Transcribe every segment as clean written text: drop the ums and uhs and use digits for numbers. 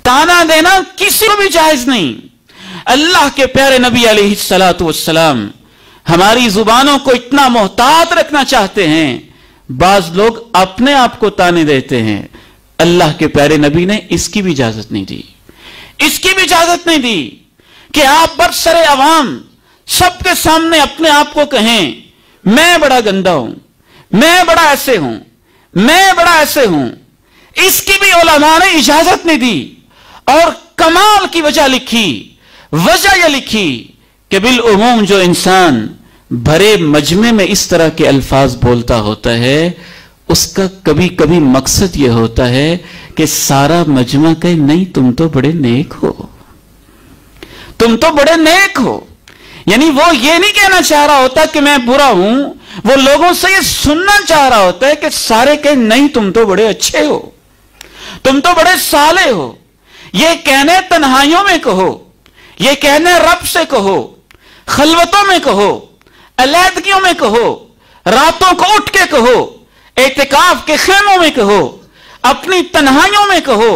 ताना देना किसी को भी जायज नहीं। अल्लाह के प्यारे नबी अलैहिस्सलातु वस्सलाम हमारी जुबानों को इतना मोहतात रखना चाहते हैं, बाज लोग अपने आप को ताने देते हैं। अल्लाह के प्यारे नबी ने इसकी भी इजाजत नहीं दी, इसकी भी इजाजत नहीं दी कि आप बरसरे अवाम सबके सामने अपने आप को कहें मैं बड़ा गंदा हूं, मैं बड़ा ऐसे हूं, मैं बड़ा ऐसे हूं। इसकी भी उलमा ने इजाजत नहीं दी। और कमाल की वजह लिखी, वजह यह लिखी कि बिल उमूम जो इंसान भरे मजमे में इस तरह के अल्फाज बोलता होता है, उसका कभी कभी मकसद यह होता है कि सारा मजमा कहे नहीं तुम तो बड़े नेक हो, तुम तो बड़े नेक हो। यानी वो ये नहीं कहना चाह रहा होता कि मैं बुरा हूं, वो लोगों से ये सुनना चाह रहा होता है कि सारे कहे नहीं तुम तो बड़े अच्छे हो, तुम तो बड़े साले हो। ये कहने तन्हाइयों में कहो, ये कहने रब से कहो, खलवतों में कहो, अलैदगियों में कहो, रातों को उठ के कहो, एतिकाफ के खेमों में कहो, अपनी तन्हाइयों में कहो।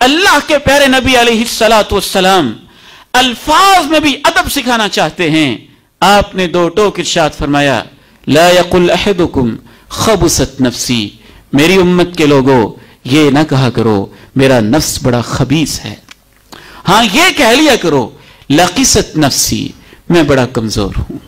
अल्लाह के प्यारे नबी अलैहिस्सलातु वस्सलाम अल्फाज में भी अदब सिखाना चाहते हैं। आपने दो टोक इरशाद फरमाया, ला यकुल अहदुकुम खबुसत नफ्सी, मेरी उम्मत के लोगों ये ना कहा करो मेरा नफ्स बड़ा खबीस है। हां ये कह लिया करो लकीसत नफ्सी, मैं बड़ा कमजोर हूं,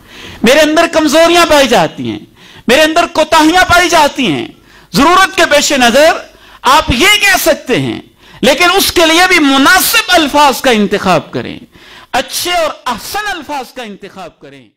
मेरे अंदर कमजोरियां पाई जाती हैं, मेरे अंदर कोताहियां पाई जाती हैं। जरूरत के पेश नजर आप ये कह सकते हैं, लेकिन उसके लिए भी मुनासिब अल्फाज का इंतखाब करें, अच्छे और अहसन अल्फाज का इंतखाब करें।